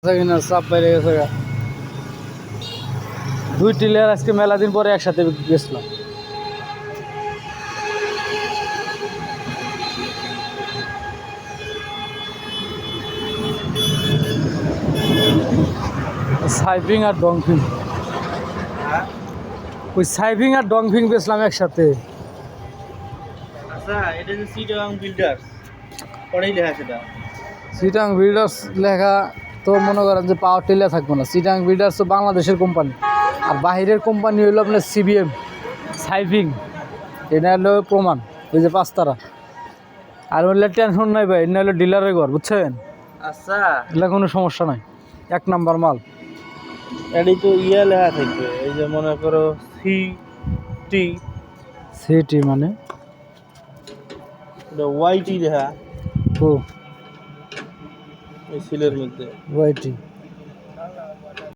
চাপ বেড়ে গেছে গা। দুই টিলার আজকে মেলা দিন পরে একসাথে গেছিলাম। সাইভিং আর ডংফিং, ওই সাইভিং আর ডংফিং বেচলাম একসাথে। আচ্ছা, এটা যে চিটাগাং বিল্ডার্স পরেই লেখা সেটা। চিটাং বিল্ডার্স লেখা তো মনে করেন যে পাওয়ার টিলার থাকবো না। চিটাং বিল্ডার্স তো বাংলাদেশের কোম্পানি, আর বাহিরের কোম্পানি হইলো আপনার সিবিএম সাইভিং। এটা হলো প্রমাণ, ওই যে পাঁচতারা। আর হলে টেনশন নাই ভাই, এটা হলো ডিলারের ঘর, বুঝছেন? আচ্ছা, এগুলো কোনো সমস্যা নাই, এক নাম্বার মাল। এটাই তো ইয়া লেখা থাকবে, এই যে মনে করো টি সিটি মানে এটা ওয়াইটি লেখা ও এই সিলের মধ্যে। ওয়াইটি।